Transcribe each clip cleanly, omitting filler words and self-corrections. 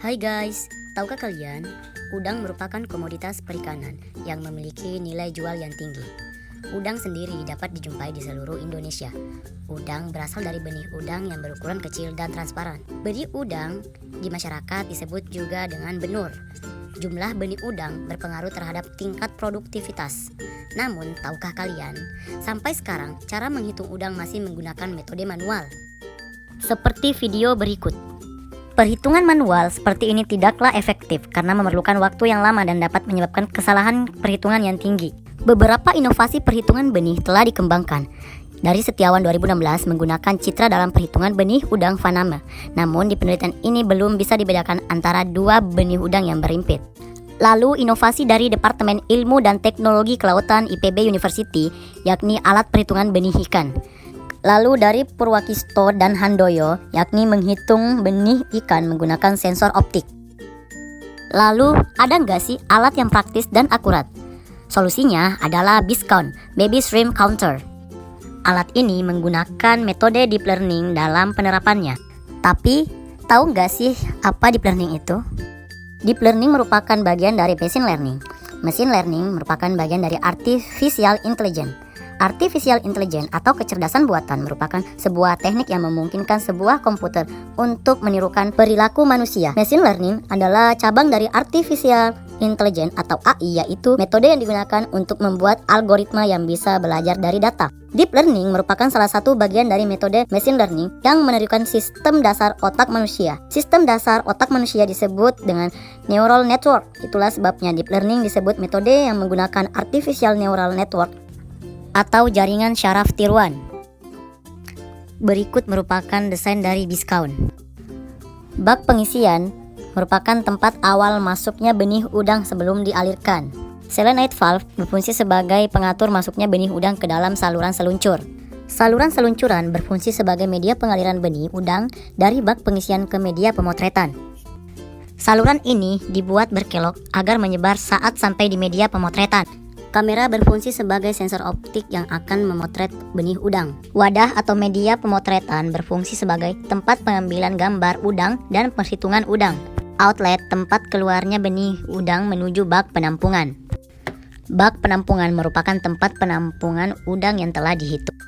Hai guys, tahukah kalian, udang merupakan komoditas perikanan yang memiliki nilai jual yang tinggi. Udang sendiri dapat dijumpai di seluruh Indonesia. Udang berasal dari benih udang yang berukuran kecil dan transparan. Benih udang di masyarakat disebut juga dengan benur. Jumlah benih udang berpengaruh terhadap tingkat produktivitas. Namun, tahukah kalian, sampai sekarang cara menghitung udang masih menggunakan metode manual. Seperti video berikut. Perhitungan manual seperti ini tidaklah efektif karena memerlukan waktu yang lama dan dapat menyebabkan kesalahan perhitungan yang tinggi. Beberapa inovasi perhitungan benih telah dikembangkan. Dari Setiawan 2016 menggunakan citra dalam perhitungan benih udang Faname. Namun di penelitian ini belum bisa dibedakan antara dua benih udang yang berimpit. Lalu inovasi dari Departemen Ilmu dan Teknologi Kelautan IPB University, yakni alat perhitungan benih ikan. Lalu dari Purwakisto dan Handoyo, yakni menghitung benih ikan menggunakan sensor optik. Lalu ada nggak sih alat yang praktis dan akurat? Solusinya adalah BeastCount, Baby Shrimp Counter. Alat ini menggunakan metode deep learning dalam penerapannya. Tapi, tahu nggak sih apa deep learning itu? Deep learning merupakan bagian dari machine learning. Machine learning merupakan bagian dari artificial intelligence. Artificial intelligence atau kecerdasan buatan merupakan sebuah teknik yang memungkinkan sebuah komputer untuk menirukan perilaku manusia. Machine learning adalah cabang dari artificial intelligence atau AI, yaitu metode yang digunakan untuk membuat algoritma yang bisa belajar dari data. Deep learning merupakan salah satu bagian dari metode machine learning yang menirukan sistem dasar otak manusia. Sistem dasar otak manusia disebut dengan neural network. Itulah sebabnya deep learning disebut metode yang menggunakan artificial neural network atau jaringan syaraf tiruan. Berikut merupakan desain dari BeastCount. Bak pengisian merupakan tempat awal masuknya benih udang sebelum dialirkan. Selenite valve berfungsi sebagai pengatur masuknya benih udang ke dalam saluran seluncur. Saluran seluncuran berfungsi sebagai media pengaliran benih udang dari bak pengisian ke media pemotretan. Saluran ini dibuat berkelok agar menyebar saat sampai di media pemotretan. Kamera berfungsi sebagai sensor optik yang akan memotret benih udang. Wadah atau media pemotretan berfungsi sebagai tempat pengambilan gambar udang dan perhitungan udang. Outlet tempat keluarnya benih udang menuju bak penampungan. Bak penampungan merupakan tempat penampungan udang yang telah dihitung.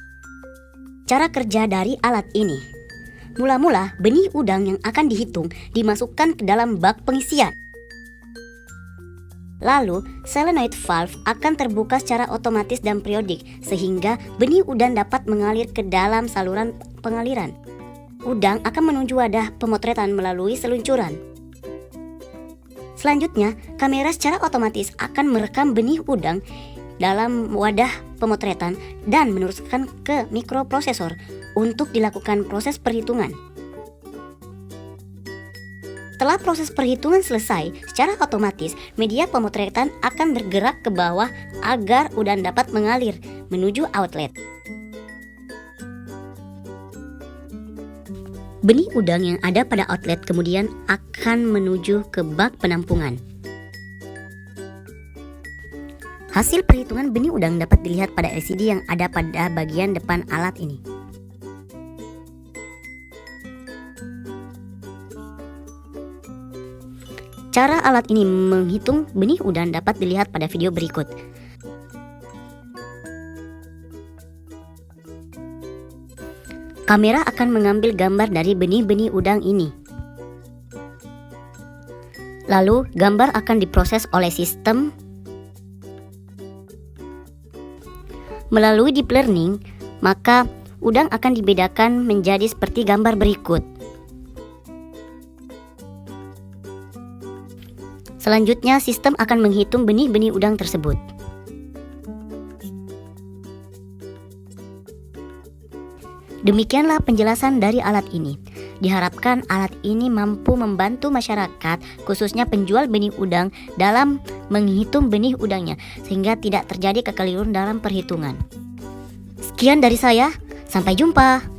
Cara kerja dari alat ini. Mula-mula benih udang yang akan dihitung dimasukkan ke dalam bak pengisian. Lalu, selenite valve akan terbuka secara otomatis dan periodik sehingga benih udang dapat mengalir ke dalam saluran pengaliran. Udang akan menuju wadah pemotretan melalui seluncuran. Selanjutnya, kamera secara otomatis akan merekam benih udang dalam wadah pemotretan dan meneruskan ke mikroprosesor untuk dilakukan proses perhitungan. Setelah proses perhitungan selesai, secara otomatis media pemotretan akan bergerak ke bawah agar udang dapat mengalir menuju outlet. Benih udang yang ada pada outlet kemudian akan menuju ke bak penampungan. Hasil perhitungan benih udang dapat dilihat pada LCD yang ada pada bagian depan alat ini. Cara alat ini menghitung benih udang dapat dilihat pada video berikut. Kamera akan mengambil gambar dari benih-benih udang ini. Lalu, gambar akan diproses oleh sistem. Melalui deep learning, maka udang akan dibedakan menjadi seperti gambar berikut. Selanjutnya, sistem akan menghitung benih-benih udang tersebut. Demikianlah penjelasan dari alat ini. Diharapkan alat ini mampu membantu masyarakat, khususnya penjual benih udang, dalam menghitung benih udangnya, sehingga tidak terjadi kekeliruan dalam perhitungan. Sekian dari saya, sampai jumpa.